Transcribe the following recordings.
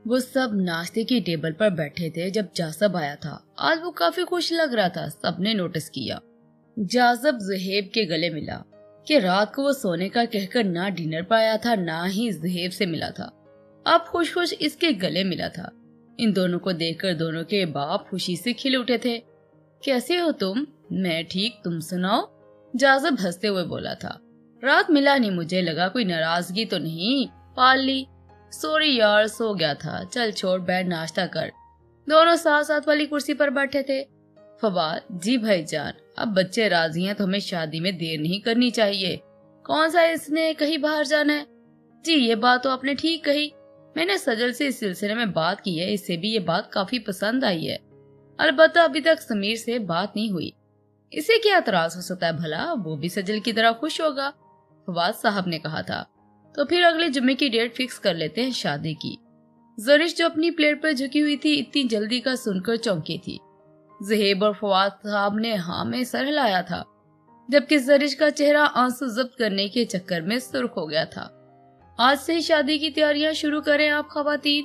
वो सब नाश्ते की टेबल पर बैठे थे जब जासब आया था। आज वो काफी खुश लग रहा था। सबने नोटिस किया। जासब ज़ुहैब के गले मिला कि रात को वो सोने का कहकर ना डिनर पर आया था, ना ही ज़ुहैब से मिला था। अब खुश खुश इसके गले मिला था। इन दोनों को देखकर दोनों के बाप खुशी से खिल उठे थे। कैसे हो तुम? मैं ठीक, तुम सुनाओ? जासब हंसते हुए बोला था। रात मिला नहीं, मुझे लगा कोई नाराजगी तो नहीं पाल ली। सॉरी यार, सो गया था। चल छोड़, बैठ नाश्ता कर। दोनों साथ साथ वाली कुर्सी पर बैठे थे। फवाद, जी भाईजान, अब बच्चे राजी हैं तो हमें शादी में देर नहीं करनी चाहिए। कौन सा इसने कहीं बाहर जाना है? जी ये बात तो आपने ठीक कही। मैंने सजल से इस सिलसिले में बात की है, इससे भी ये बात काफी पसंद आई है। अलबत्ता अभी तक समीर से बात नहीं हुई। इसे क्या एतराज हो सकता है भला, वो भी सजल की तरह खुश होगा। फवाद साहब ने कहा था। तो फिर अगले जुम्मे की डेट फिक्स कर लेते हैं शादी की। जरिश जो अपनी प्लेट पर झुकी हुई थी इतनी जल्दी का सुनकर चौंकी थी। ज़ुहैब और फवाद साहब ने हाँ में सर हिलाया था, जबकि जरिश का चेहरा आंसू जब्त करने के चक्कर में सुर्ख हो गया था। आज से ही शादी की तैयारियां शुरू करें आप खवातीन,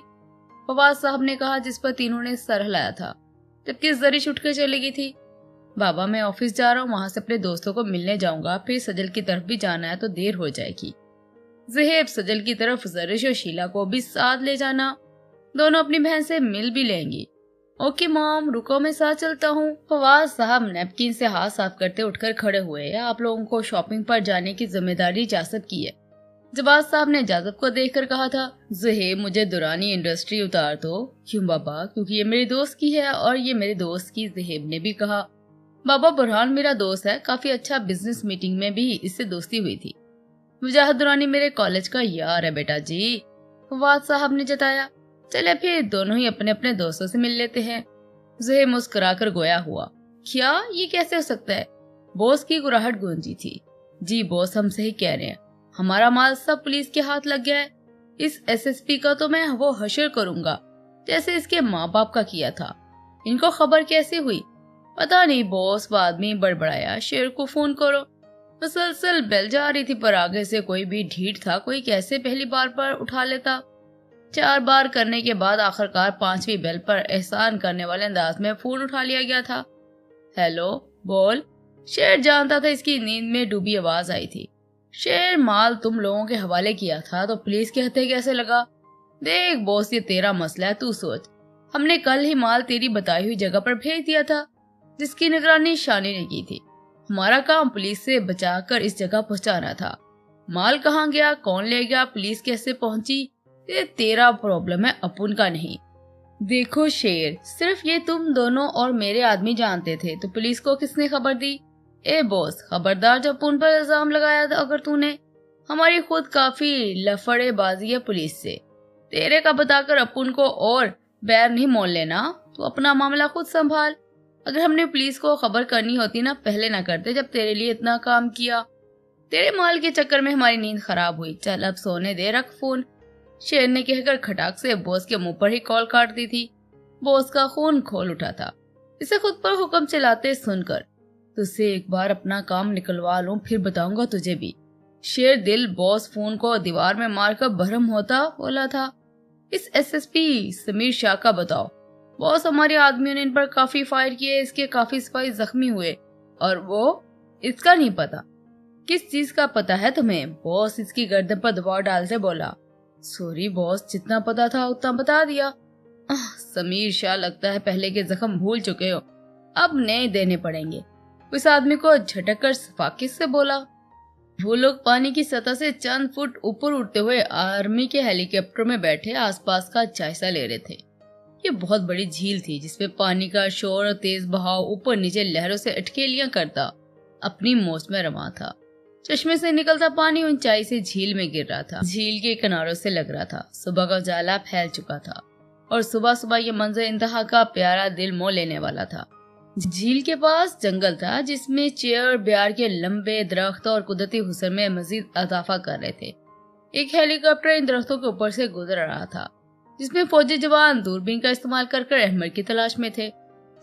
फवाद साहब ने कहा, जिस पर तीनों ने सर हिलाया था, जबकि जरिश उठकर चली गई थी। बाबा मैं ऑफिस जा रहा हूँ, वहां से अपने दोस्तों को मिलने जाऊंगा, फिर सजल की तरफ भी जाना है तो देर हो जाएगी। ज़ुहैब, सजल की तरफ जरिश और शीला को भी साथ ले जाना, दोनों अपनी बहन से मिल भी लेंगी। ओके मॉम, रुको मैं साथ चलता हूँ। फवाद साहब नैपकिन से हाथ साफ करते उठकर खड़े हुए। आप लोगों को शॉपिंग पर जाने की जिम्मेदारी जासब की है। जवाद साहब ने जासब को देखकर कहा था। ज़ुहैब, मुझे दुरानी इंडस्ट्री उतार दो। क्यों बाबा? क्योंकि ये मेरे दोस्त की है और ये मेरे दोस्त की। ज़ुहैब ने भी कहा। बाबा बुरहान मेरा दोस्त है, काफी अच्छा, बिजनेस मीटिंग में भी इससे दोस्ती हुई थी। मुजाहिद दुरानी मेरे कॉलेज का यार है बेटा जी, फवाद साहब ने जताया। चले फिर दोनों ही अपने अपने दोस्तों से मिल लेते हैं। ज़ुहैब मुस्कुराकर गोया हुआ। क्या ये कैसे हो सकता है? बॉस की गुराहट गूंजी थी। जी बॉस, हम सही कह रहे हैं, हमारा माल सब पुलिस के हाथ लग गया है। इस एसएसपी का तो मैं वो हशर करूंगा जैसे इसके माँ बाप का किया था। इनको खबर कैसे हुई? पता नहीं बॉस, वो आदमी बड़बड़ाया। शेर को फोन करो। मुसलसल बेल जा रही थी पर आगे से कोई भी ढीठ था, कोई कैसे पहली बार पर उठा लेता। 4 बार करने के बाद आखिरकार 5वीं बेल पर एहसान करने वाले अंदाज में फोन उठा लिया गया था। हेलो, बोल। शेर जानता था इसकी नींद में डूबी आवाज आई थी। शेर, माल तुम लोगों के हवाले किया था तो पुलिस के हथे कैसे लगा? देख बॉस, ये तेरा मसला है, तू सोच। हमने कल ही माल तेरी बताई हुई जगह पर भेज दिया था जिसकी निगरानी शानी ने की थी। हमारा काम पुलिस से बचाकर इस जगह पहुंचाना था। माल कहाँ गया, कौन ले गया, पुलिस कैसे पहुंची, ये तेरा प्रॉब्लम है, अपुन का नहीं। देखो शेर, सिर्फ ये तुम दोनों और मेरे आदमी जानते थे तो पुलिस को किसने खबर दी? ए बॉस, खबरदार जब अपुन पर इल्जाम लगाया था अगर तूने। हमारी खुद काफी लफड़ेबाजी है पुलिस से। तेरे का बताकर अपुन को और बैर नहीं मोल लेना। तो अपना मामला खुद संभाल। अगर हमने पुलिस को खबर करनी होती ना, पहले ना करते जब तेरे लिए इतना काम किया। तेरे माल के चक्कर में हमारी नींद खराब हुई। चल अब सोने दे, रख फोन। शेर ने कहकर खटाक से बॉस के मुंह पर ही कॉल काट दी थी। बॉस का खून खोल उठा था इसे खुद पर हुक्म चलाते सुनकर। तुझसे एक बार अपना काम निकलवा लूं, फिर बताऊंगा तुझे भी। शेर दिल बॉस फोन को दीवार में मारकर बरहम होता बोला था। इस एसएसपी समीर शाह का बताओ। बॉस, हमारे आदमियों ने इन पर काफी फायर किए, इसके काफी सिपाही जख्मी हुए। और वो? इसका नहीं पता। किस चीज का पता है तुम्हें? बॉस इसकी गर्दन पर दबाव डालते बोला। सॉरी बॉस, जितना पता था उतना बता दिया। समीर शाह, लगता है पहले के जख्म भूल चुके हो, अब नए देने पड़ेंगे। उस आदमी को झटक कर सफाकिस से बोला। वो लोग पानी की सतह से चंद फुट ऊपर उड़ते हुए आर्मी के हेलीकॉप्टर में बैठे आसपास का जायजा ले रहे थे। ये बहुत बड़ी झील थी जिसपे पानी का शोर और तेज बहाव ऊपर नीचे लहरों से अटकेलियां करता अपनी मौज में रमा था। चश्मे से निकलता पानी ऊंचाई से झील में गिर रहा था। झील के किनारों से लग रहा था सुबह का उजाला फैल चुका था और सुबह सुबह ये मंजर इंतहा का प्यारा दिल मोह लेने वाला था। झील के पास जंगल था जिसमें चेयर और ब्यार के लंबे दरख्त और कुदरती हुस्न में मजीद इजाफा कर रहे थे। एक हेलीकॉप्टर इन दरख्तों के ऊपर से गुजर रहा था जिसमें फौजी जवान दूरबीन का इस्तेमाल कर अहमद की तलाश में थे,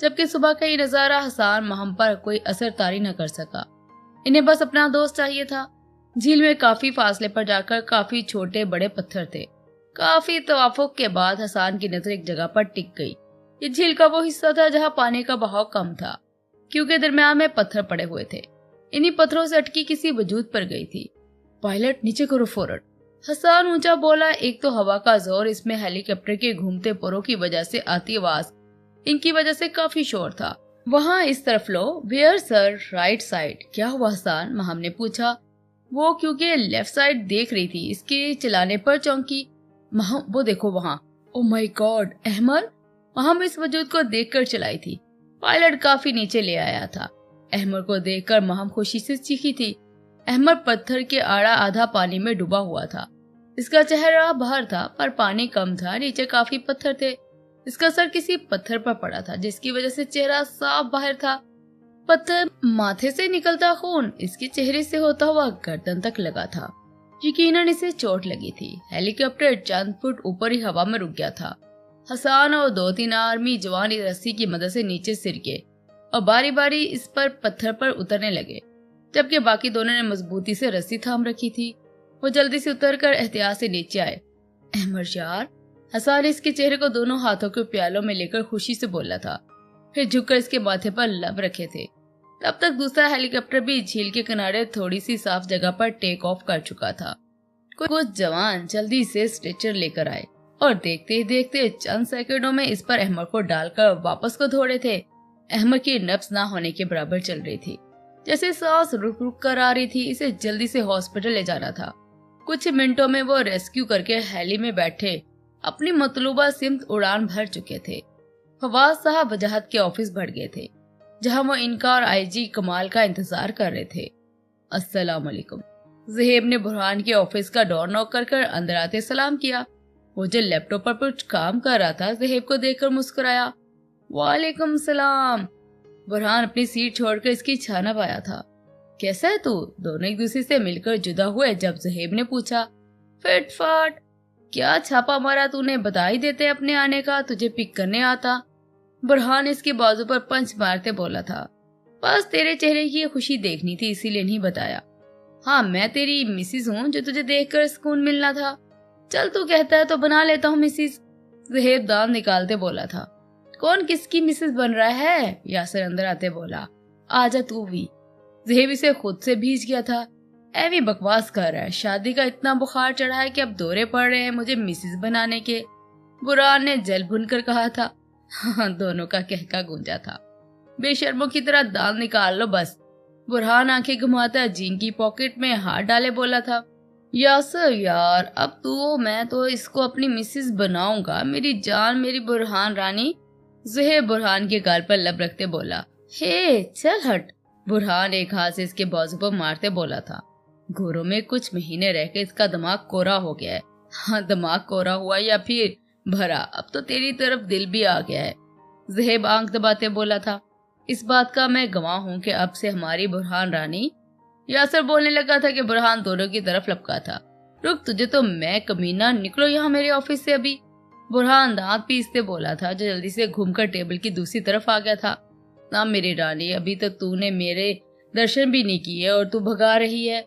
जबकि सुबह का ये नजारा हसान महम पर कोई असर तारी न कर सका। इन्हें बस अपना दोस्त चाहिए था। झील में काफी फासले पर जाकर काफी छोटे बड़े पत्थर थे काफी तवाफुक के बाद हसन की नजर एक जगह पर टिक गई। ये झील का वो हिस्सा था जहाँ पानी का बहाव कम था, क्योंकि दरमियान में पत्थर पड़े हुए थे। इन्हीं पत्थरों से अटकी किसी वजूद पर गई थी। पायलट नीचे करो फौरन, हसन ऊंचा बोला। एक तो हवा का जोर, इसमें हेलीकॉप्टर के घूमते परों की वजह से आती आवाज, इनकी वजह से काफी शोर था। वहाँ इस तरफ लो। Where sir? Right side. क्या हुआ हसन? महम ने पूछा। वो क्योंकि लेफ्ट साइड देख रही थी, इसके चलाने पर चौंकी। महम, वो देखो वहाँ। Oh my god, Ahmad. महम इस वजूद को देखकर चलाई थी। पायलट काफी नीचे ले आया था। अहमद को देखकर महम खुशी से चीखी थी। अहमद पत्थर के आड़ा आधा पानी में डूबा हुआ था। इसका चेहरा बाहर था पर पानी कम था, नीचे काफी पत्थर थे। इसका सर किसी पत्थर पर पड़ा था, जिसकी वजह से चेहरा साफ बाहर था। पत्थर माथे से निकलता खून इसके चेहरे से होता हुआ गर्दन तक लगा था। यकीनन इसे चोट लगी थी। हेलीकॉप्टर चंद फुट ऊपर ही हवा में रुक गया था। हसन और 2-3 आर्मी जवान इस रस्सी की मदद से नीचे सिर गए और बारी बारी इस पर पत्थर पर उतरने लगे, जबकि बाकी दोनों ने मजबूती से रस्सी थाम रखी थी। वो जल्दी से उतरकर एहतियात से नीचे आए। अहमद यार, हसन इसके चेहरे को दोनों हाथों के प्यालों में लेकर खुशी से बोला था, फिर झुककर इसके माथे पर लब रखे थे। तब तक दूसरा हेलीकॉप्टर भी झील के किनारे थोड़ी सी साफ जगह पर टेक ऑफ कर चुका था। कुछ जवान जल्दी से स्ट्रेचर लेकर आए और देखते ही देखते चंद सेकंडों में इस पर अहमद को डालकर वापस को दौड़े थे। अहमद की नब्ज ना होने के बराबर चल रही थी, जैसे सांस रुक रुक कर आ रही थी। इसे जल्दी से हॉस्पिटल ले जाना था। कुछ मिनटों में वो रेस्क्यू करके हेली में बैठे अपनी मतलूबा सिमत उड़ान भर चुके थे। फवाद साहब वजाहत के ऑफिस बढ़ गए थे, जहां वो इनका और आईजी कमाल का इंतजार कर रहे थे। अस्सलाम वालेकुम। ज़हेब ने बुरहान के ऑफिस का डोर नॉक कर अंदर आते सलाम किया। वो जो लैपटॉप पर कुछ काम कर रहा था, ज़हेब को देखकर मुस्कुराया। वालेकुम सलाम। बुरहान अपनी सीट छोड़कर इसकी छानब आया था। कैसा है तू? दोनों एक दूसरे से मिलकर जुदा हुए जब ज़हेब ने पूछा। फिट फाट। क्या छापा मारा तूने? बता ही देते अपने आने का, तुझे पिक करने आता। बुरहान इसके बाजू पर पंच मारते बोला था। बस तेरे चेहरे की खुशी देखनी थी, इसीलिए नहीं बताया। हाँ, मैं तेरी मिसिस हूँ जो तुझे देखकर सुकून मिलना था। चल तू कहता है तो बना लेता हूँ मिसिस। ज़हेब दांत निकालते बोला था। कौन किसकी मिसिस बन रहा है? यासर अंदर आते बोला। आजा तू भी। ज़हेब इसे खुद से भीज गया था। ऐवी बकवास कर रहा है, शादी का इतना बुखार चढ़ा है कि अब दौरे पड़ रहे हैं मुझे मिसिस बनाने के। बुरहान ने जल भुन कर कहा था। हाँ, दोनों का कहका गूंजा था। बेशर्मों की तरह दांत निकाल लो बस। बुरहान आंखें घुमाता जीन की पॉकेट में हाथ डाले बोला था। यासर यार, अब तू मैं तो इसको अपनी मिसिस बनाऊंगा, मेरी जान, मेरी बुरहान रानी। ज़हेब बुरहान के गाल पर लब रखते बोला। हे चल हट। बुरहान एक हाथ से इसके बाजू पर मारते बोला था। घोरों में कुछ महीने रहकर इसका दिमाग कोरा हो गया है। हाँ, दिमाग कोरा हुआ या फिर भरा, अब तो तेरी तरफ दिल भी आ गया है। ज़हेब आंख दबाते बोला था। इस बात का मैं गवाह हूँ कि अब से हमारी बुरहान रानी। यासर बोलने लगा था कि बुरहान दोनों की तरफ लपका था। रुक, तुझे तो मैं कमीना, निकलो यहाँ मेरे ऑफिस से अभी। बुरहान दांत पीसते बोला था, जो जल्दी से घूमकर टेबल की दूसरी तरफ आ गया था। ना मेरी रानी, अभी तक तूने मेरे दर्शन भी नहीं किए और तू भगा रही है।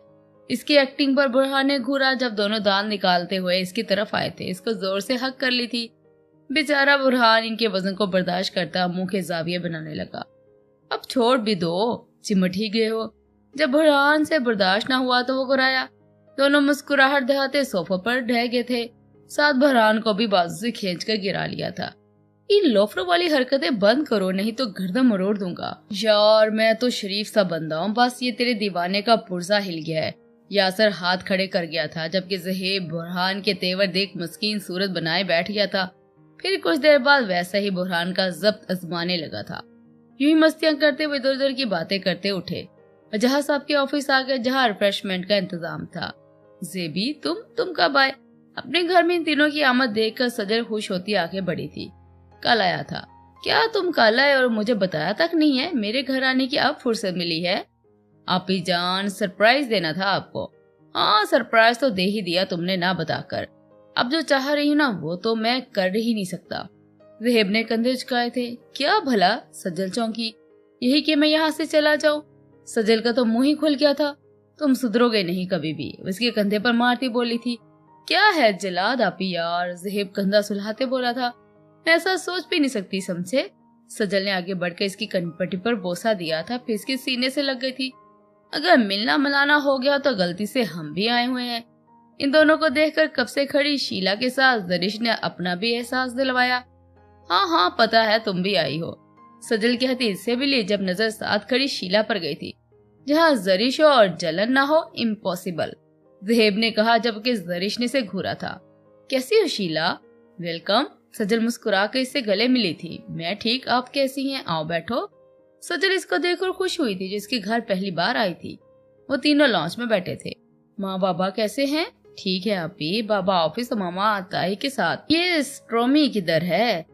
इसकी एक्टिंग पर बुरहान ने घूरा जब दोनों दांत निकालते हुए इसकी तरफ आए थे। इसको जोर से हक कर ली थी। बेचारा बुरहान इनके वजन को बर्दाश्त करता मुंह के जाविये बनाने लगा। अब छोड़ भी दो, चिमट ही गए हो। जब बुरहान से बर्दाश्त न हुआ तो वो घुराया। दोनों मुस्कुराहट दिखाते सोफे पर ढह गए थे। साथ बुरहान को भी बाजू से खींचकर गिरा लिया था। इन लोफरों वाली हरकतें बंद करो, नहीं तो गर्दन मरोड़ दूंगा। यार, मैं तो शरीफ सा बंदा हूँ, बस ये तेरे दीवाने का पुर्जा हिल गया है। यासर हाथ खड़े कर गया था, जबकि ज़हेब बुरहान के तेवर देख मस्कीन सूरत बनाए बैठ गया था। फिर कुछ देर बाद वैसा ही बुरहान का जब्त आजमाने लगा था। यूं ही मस्तियां करते हुए इधर उधर की बातें करते उठे। जहाँ साहब के ऑफिस आ गए, जहाँ रिफ्रेशमेंट का इंतजाम था। ज़ेबी, तुम कब आए? अपने घर में इन तीनों की आमद देखकर सजल खुश होती आगे बढ़ी थी। कल आया था। क्या तुम कल आए और मुझे बताया तक नहीं है? मेरे घर आने की अब फुर्सत मिली है? आपी जान, सरप्राइज देना था आपको। हाँ, सरप्राइज तो दे ही दिया तुमने ना बताकर। अब जो चाह रही हूँ ना, वो तो मैं कर ही नहीं सकता। ज़हेब ने कंधे झुकाए थे। क्या भला? सजल चौंकी। यही कि मैं यहाँ से चला जाऊँ? सजल का तो मुंह ही खुल गया था। तुम सुधरोगे नहीं कभी भी, उसके कंधे पर मारती बोली थी। क्या है जलाद आप ही यार, ज़हेब कंधा सुलहाते बोला था। मैं ऐसा सोच भी नहीं सकती समझे। सजल ने आगे बढ़कर इसकी कनपट्टी पर बोसा दिया था, फिर इसके सीने से लग गई थी। अगर मिलना मिलाना हो गया तो गलती से हम भी आए हुए हैं। इन दोनों को देखकर कब से खड़ी शीला के साथ जरिश ने अपना भी एहसास दिलवाया। हाँ हाँ पता है तुम भी आई हो, सजल कहती इससे भी ली जब नजर साथ खड़ी शीला पर गई थी। जहाँ जरिश हो और जलन ना हो, इम्पॉसिबल, ज़हेब ने कहा जबकि जरिश ने से घूरा था। कैसी हो शीला? वेलकम। सजल मुस्कुरा कर इससे गले मिली थी। मैं ठीक, आप कैसी हैं? आओ बैठो। सजल इसको देखकर खुश हुई थी, जिसके घर पहली बार आई थी। वो तीनों लॉन्च में बैठे थे। माँ बाबा कैसे हैं? ठीक है आपी, बाबा ऑफिस और मामा ताई के साथ। ये स्ट्रोमी किधर है?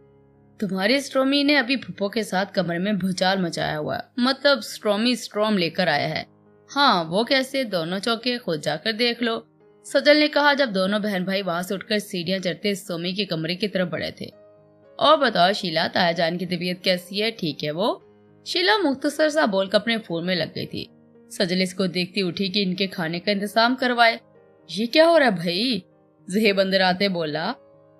तुम्हारी स्ट्रोमी ने अभी फुप्पो के साथ कमरे में भूचाल मचाया हुआ है, मतलब स्ट्रोमी स्ट्रोम लेकर आया है। हाँ वो कैसे? दोनों चौके खुद जाकर देख लो, सजल ने कहा जब दोनों बहन भाई वहाँ से उठकर सीढ़ियाँ चढ़ते सोमी के कमरे की तरफ बढ़े थे। और बताओ शीला, ताया जान की तबीयत कैसी है? ठीक है वो? शीला मुख्तसर सा बोलकर अपने फोन में लग गई थी। सजल इसको देखती उठी कि इनके खाने का इंतजाम करवाए। ये क्या हो रहा है भाई? ज़हेब अंदर आते बोला।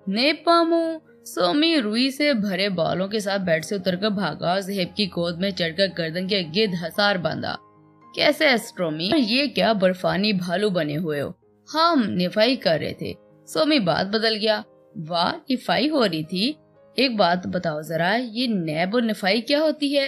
ने पामू। सोमी रुई से भरे बालों के साथ बेड से उतरकर भागा और ज़हेब की गोद में चढ़कर गर्दन के गिद्ध हसार बांधा। कैसे है स्ट्रोमी? ये क्या बर्फानी भालू बने हुए हो? हम निफाई कर रहे थे। सोमी बात बदल गया। वाह, निफाई हो रही थी? एक बात बताओ जरा, ये नैब और निफाई क्या होती है?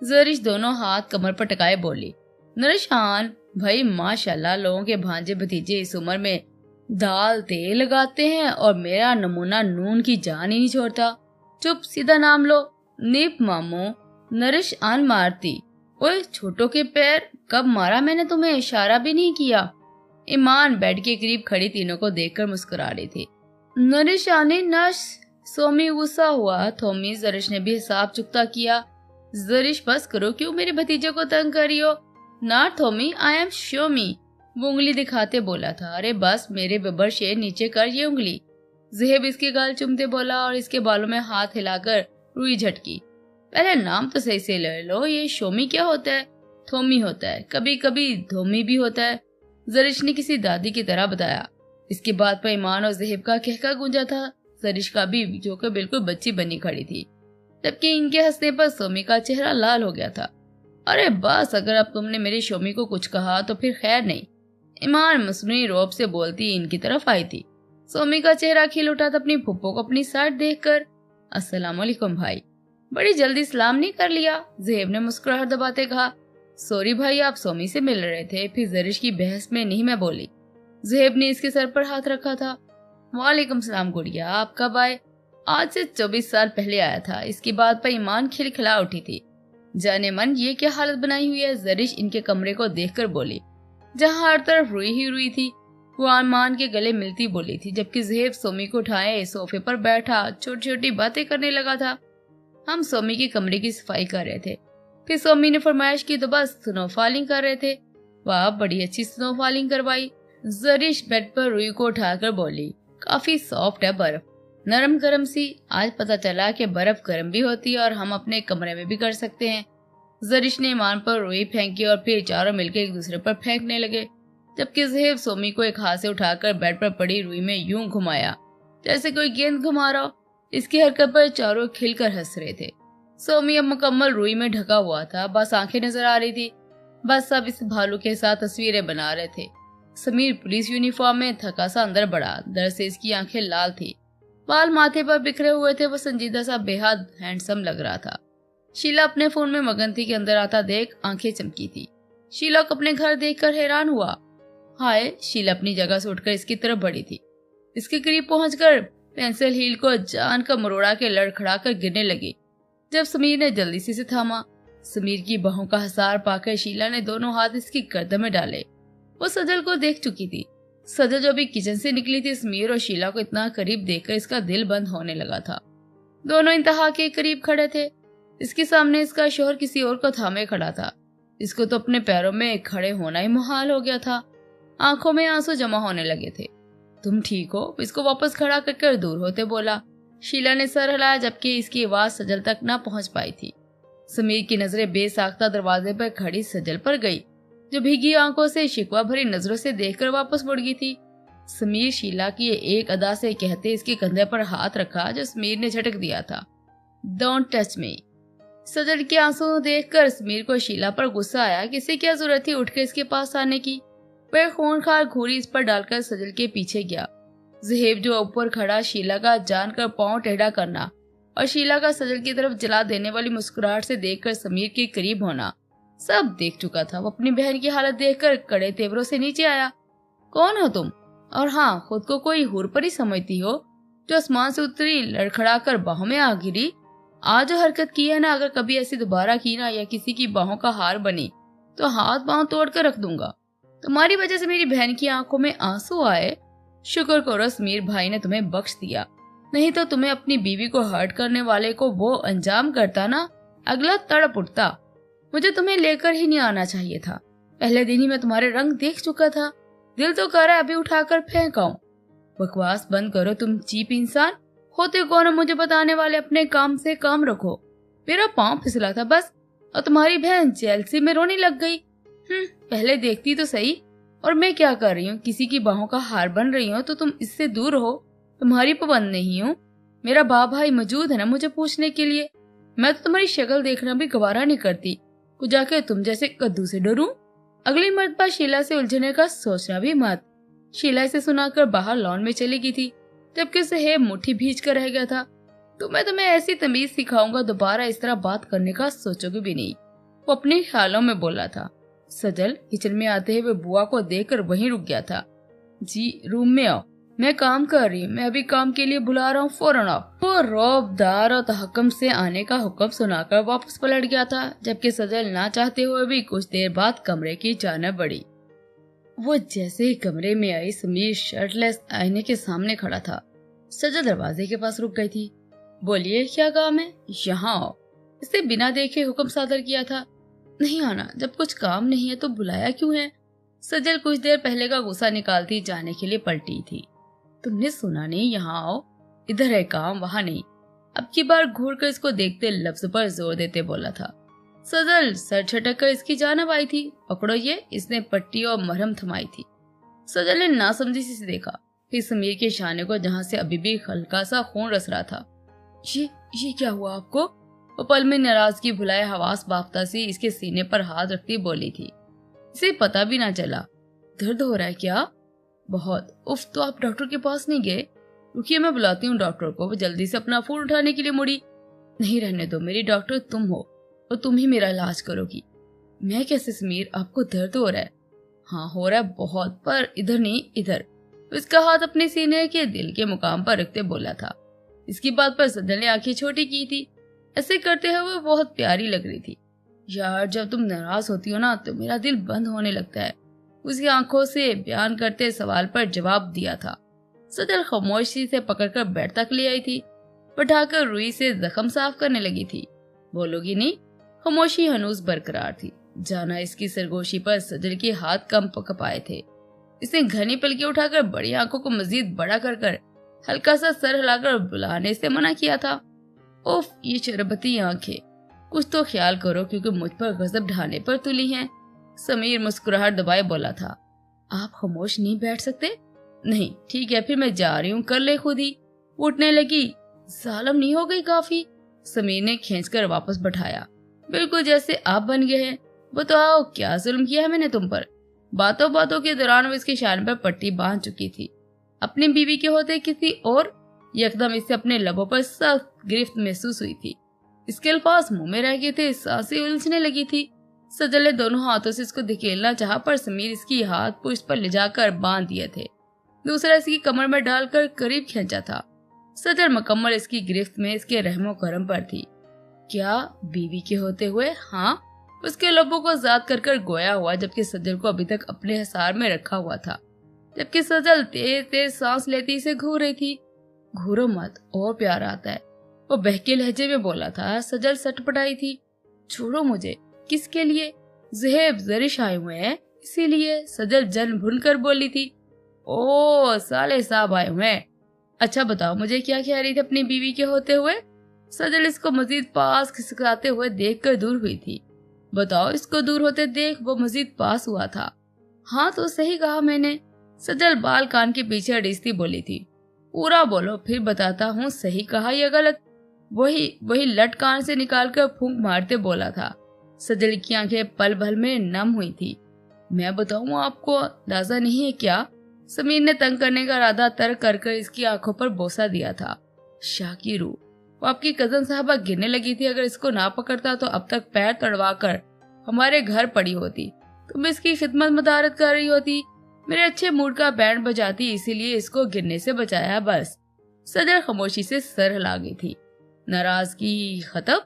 जरिश दोनों हाथ कमर पर टकाए बोली। नरिशान भाई माशाल्लाह, लोगों के भांजे भतीजे इस उम्र में दाल तेल लगाते हैं और मेरा नमूना नून की जान ही नहीं छोड़ता। चुप, सीधा नाम लो। नीप मामू। नरिश आन मारती। ओए छोटों के पैर, कब मारा मैंने तुम्हें? इशारा भी नहीं किया। ईमान बेड के करीब खड़ी तीनों को देखकर मुस्कुरा रही थी। नरिश आने नश। सोमी गुस्सा हुआ। थोमी जरिश ने भी हिसाब चुकता किया। जरिश बस करो, क्यों मेरे भतीजे को तंग करी हो? ना थोमी, आई एम शोमी, वो उंगली दिखाते बोला था। अरे बस मेरे बब्बर शेर, नीचे कर ये उंगली। ज़हेब इसके गाल चूमते बोला और इसके बालों में हाथ हिलाकर रुई झटकी। पहले नाम तो सही से ले लो, ये शोमी क्या होता है? थोमी होता है, कभी कभी धोमी भी होता है, जरिश ने किसी दादी की तरह बताया। इसके बाद पर ईमान और ज़हेब का कहका गूंजा था, जरिश का भी, जो कि बिल्कुल बच्ची बनी खड़ी थी, जबकि इनके हंसने पर सोमी का चेहरा लाल हो गया था। अरे बस, अगर अब तुमने मेरी शोमी को कुछ कहा तो फिर खैर नहीं, ईमान मसनूई रौब से बोलती इनकी तरफ आई थी। सोमी का चेहरा खिल उठा था अपनी फुप्पो को अपनी साइड देखकर। अस्सलाम वालेकुम भाई। बड़ी जल्दी सलाम नहीं कर लिया? ज़हेब ने मुस्कुराहट दबाते कहा। सॉरी भाई, आप सोमी से मिल रहे थे, फिर जरिश की बहस में नहीं मैं बोली। ज़हेब ने इसके सर पर हाथ रखा था। वालेकुम सलाम गुड़िया, आप कब आए? आज से 24 साल पहले आया था। इसकी बात पर ईमान खिलखिला उठी थी। जाने मन ये क्या हालत बनाई हुई है? जरिश इनके कमरे को देखकर बोली, जहाँ हर तरफ रुई ही रुई थी। वो ईमान के गले मिलती बोली थी, जबकि ज़हेब सोमी को उठाए सोफे पर बैठा छोटी छोटी बातें करने लगा था। हम सोमी के कमरे की सफाई कर रहे थे, फिर सोमी ने फरमाइश की तो बस स्नोफॉलिंग कर रहे थे। वाह, बड़ी अच्छी स्नोफॉलिंग करवाई। जरिश बेड पर रुई को उठाकर बोली, काफी सॉफ्ट है बर्फ, नरम गरम सी। आज पता चला कि बर्फ गर्म भी होती है और हम अपने कमरे में भी कर सकते हैं। जरिश ने ईमान पर रुई फेंकी और फिर चारों मिलकर एक दूसरे पर फेंकने लगे, जबकि ज़हेब सोमी को एक हाथ से उठाकर बेड पर पड़ी रुई में यूं घुमाया जैसे कोई गेंद घुमा रहा हो। इसकी हरकत पर चारों खिलकर हंस रहे थे। सोमी अब मुकम्मल रुई में ढका हुआ था, बस आंखें नजर आ रही थी। बस सब इस भालू के साथ तस्वीरें बना रहे थे। समीर पुलिस यूनिफॉर्म में थका सा अंदर बढ़ा, दर्द से इसकी आंखें लाल थी, बाल माथे पर बिखरे हुए थे। वो संजीदा सा बेहद हैंडसम लग रहा था। शीला अपने फोन में मगन थी कि अंदर आता देख आंखें चमकी थी। शीला को अपने घर देखकर हैरान हुआ। हाय, शीला अपनी जगह से उठकर इसकी तरफ बढ़ी थी। इसके करीब पहुंचकर पेंसिल हील को जान का मरोड़ा के लड़खड़ाकर गिरने लगी, जब समीर ने जल्दी से इसे थामा। समीर की बाहों का हसार पाकर शीला ने दोनों हाथ इसकी गर्दन में डाले। वो सजल को देख चुकी थी। सजल जो भी किचन से निकली थी, समीर और शीला को इतना करीब देखकर इसका दिल बंद होने लगा था। दोनों इंतहा के करीब खड़े थे। इसके सामने इसका शोहर किसी और को थामे खड़ा था। इसको तो अपने पैरों में खड़े होना ही मुहाल हो गया था। आंखों में आंसू जमा होने लगे थे। तुम ठीक हो? इसको वापस खड़ा करके दूर होते बोला। शीला ने सर हिलाया, जबकि इसकी आवाज सजल तक न पहुंच पाई थी। समीर की नजरें बेसाख्ता दरवाजे पर खड़ी सजल पर गई, जो भीगी आंखों से शिकवा भरी नजरों से देखकर वापस मुड़ गई थी। समीर शीला की एक अदा से कहते इसके कंधे पर हाथ रखा जो समीर ने झटक दिया था। Don't touch me. सजल के आंसू देखकर समीर को शीला पर गुस्सा आया। किसी क्या जरूरत थी उठकर इसके पास आने की। वह खूंखार घूरी इस पर डालकर सजल के पीछे गया। ज़हेब जो ऊपर खड़ा शीला का जानकर पांव टेढ़ा करना और शीला का सजल की तरफ जला देने वाली मुस्कुराहट से देखकर समीर के करीब होना सब देख चुका था। वो अपनी बहन की हालत देखकर कड़े तेवरों से नीचे आया। कौन हो तुम? और हाँ, खुद को कोई हुरपरी समझती हो जो आसमान से उतरी, लड़खड़ा कर बाहों में आ गिरी? आज जो हरकत की है ना, अगर कभी ऐसी दोबारा की ना या किसी की बाहों का हार बनी तो हाथ पांव तोड़ कर रख दूंगा। तुम्हारी वजह से मेरी बहन की आंखों में आंसू आए। शुक्र करो समीर भाई ने तुम्हें बख्श दिया, नहीं तो तुम्हें अपनी बीवी को हर्ट करने वाले को वो अंजाम करता ना, अगला तड़प उठता। मुझे तुम्हें लेकर ही नहीं आना चाहिए था। पहले दिन ही मैं तुम्हारे रंग देख चुका था। दिल तो कर रहा है अभी उठाकर फेंकाऊं। बकवास बंद करो तुम चीप इंसान। होते कौन हो मुझे बताने वाले? अपने काम से काम रखो। मेरा पांव फिसला था बस, और तुम्हारी बहन जेलसी में रोने लग गई। पहले देखती तो सही। और मैं क्या कर रही हूँ? किसी की बाहों का हार बन रही हूँ तो तुम इससे दूर हो। तुम्हारी पाबंद नहीं हूँ। मेरा बाप भाई मौजूद है ना मुझे पूछने के लिए। मैं तो तुम्हारी शक्ल देखना भी गवारा नहीं करती। कुछ जाके तुम जैसे कद्दू से डरूं। अगली मर्तबा शीला से उलझने का सोचना भी मत। शीला से सुनाकर बाहर लॉन में चली गई थी, जबकि ज़हेब मुट्ठी भींच कर रह गया था। तो मैं तुम्हें ऐसी तमीज सिखाऊंगा, दोबारा इस तरह बात करने का सोचोगे भी नहीं, वो अपने ख्यालों में बोला था। सजल किचन में आते हुए बुआ को देखकर वहीं रुक गया था। जी रूम में आओ, मैं काम कर रही हूँ। मैं अभी काम के लिए बुला रहा हूँ, फौरन आओ। वो रौबदार और तहक्कुम से आने का हुक्म सुनाकर वापस पलट गया था, जबकि सजल ना चाहते हुए भी कुछ देर बाद कमरे की जानिब बढ़ी। वो जैसे ही कमरे में आई, समीर शर्टलेस आईने के सामने खड़ा था। सजल दरवाजे के पास रुक गई थी। बोलिए क्या काम है? यहाँ आओ। इसे बिना देखे हुक्म सादर किया था। नहीं आना। जब कुछ काम नहीं है तो बुलाया क्यों है? सजल कुछ देर पहले का गुस्सा निकालती जाने के लिए पलटी थी। तुमने सुना नहीं? यहाँ आओ। इधर है काम, वहाँ नहीं। अब की बार घूर कर इसको देखते लफ्ज पर जोर देते बोला था। सजल सर झटक कर इसकी जानिब आई थी। पकड़ो ये। इसने पट्टी और मरहम थमाई थी। सजल ने नासमझी से देखा, फिर समीर के शाने को जहाँ से अभी भी हल्का सा खून रस रहा था। ये क्या हुआ आपको? वो पल में नाराजगी भुलाए हवास बाफ्ता सी इसके सीने पर हाथ रखती बोली थी। इसे पता भी ना चला। दर्द हो रहा है क्या? बहुत। उफ, तो आप डॉक्टर के पास नहीं गए? रुकिए मैं बुलाती हूँ डॉक्टर को। वो जल्दी से अपना फोन उठाने के लिए मुड़ी। नहीं रहने दो, मेरी डॉक्टर तुम हो और तुम ही मेरा इलाज करोगी। मैं कैसे समीर? आपको दर्द हो रहा है? हाँ हो रहा है बहुत, पर इधर नहीं इधर। उसका हाथ अपने सीने के दिल के मुकाम पर रखते बोला था। इसकी बात पर सजल ने आंखें छोटी की थी। ऐसे करते हुए बहुत प्यारी लग रही थी। यार जब तुम नाराज होती हो ना तो मेरा दिल बंद होने लगता है, उसकी आंखों से बयान करते सवाल पर जवाब दिया था। सजल खामोशी से पकड़कर बेड तक ले आई थी, बैठाकर रुई से जख्म साफ करने लगी थी। बोलोगी नहीं? खामोशी हनूस बरकरार थी। जाना इसकी सरगोशी पर सजल के हाथ कम कपाए थे। इसने घनी पलके उठाकर बड़ी आंखों को मजीद बड़ा कर हल्का सा सर हिलाकर बुलाने से मना किया था। उफ, ये शरबती आंखें, कुछ तो ख्याल करो क्योंकि मुझ पर गजब ढाने पर तुली हैं। समीर मुस्कुराहट दबाए बोला था। आप खामोश नहीं बैठ सकते? नहीं ठीक है, फिर मैं जा रही हूँ, कर ले खुद ही। उठने लगी। जालिम नहीं हो गई काफी? समीर ने खींचकर वापस बैठाया। बिल्कुल जैसे आप बन गए हैं। बताओ क्या जुल्म किया है मैंने तुम पर? बातों बातों के दौरान वो इसके शान पर पट्टी बांध चुकी थी। अपनी बीवी के होते किसी और यकदम इससे अपने लबों पर सख्त गिरफ्त महसूस हुई थी। इसके अल्फाज मुंह में रह गए थे, सांसें उलझने लगी थी। सजल ने दोनों हाथों से इसको धकेलना चाहा, पर समीर इसकी हाथ पुष्ट पर ले जाकर बांध दिए थे। दूसरा इसकी कमर में डालकर करीब खींचा था। सजल मुकम्मल इसकी गिरफ्त में इसके रहमो करम पर थी। क्या बीवी के होते हुए? हाँ। उसके लबों को जाद कर गोया हुआ, जबकि सजल को अभी तक अपने हिसार में रखा हुआ था। जबकि सजल तेज तेज सांस लेती इसे घूर रही थी। घूरो मत, और प्यार आता है, वो बहके लहजे में बोला था। सजल सटपटाई थी। छोड़ो मुझे। किसके लिए? ज़हेब जरिश आए हुए हैं इसीलिए। सजल जन भुन कर बोली थी। ओ साले साहब आए हुए हैं। अच्छा बताओ मुझे क्या कह रही थी अपनी बीवी के होते हुए? सजल इसको मजीद पास खिसकाते हुए देख कर दूर हुई थी। बताओ। इसको दूर होते देख वो मजीद पास हुआ था। हाँ तो सही कहा मैंने। सजल बाल कान के पीछे अड़ीसती बोली थी। पूरा बोलो, फिर बताता हूँ सही कहा या गलत। वही वही लट कान से निकालकर फूंक मारते बोला था। सजल की आंखें पल भर में नम हुई थी। मैं बताऊं, आपको अंदाजा नहीं है क्या? समीर ने तंग करने का इरादा तर्क कर इसकी आंखों पर बोसा दिया था। शाह की रूह, वो आपकी कजन साहबा गिरने लगी थी। अगर इसको ना पकड़ता तो अब तक पैर तड़वा कर हमारे घर पड़ी होती। तुम इसकी खिदमत मदारत कर रही होती, मेरे अच्छे मूड का बैंड बजाती, इसीलिए इसको गिरने से बचाया बस। सजल खामोशी से सर हिला गई थी। नाराजगी खत्म?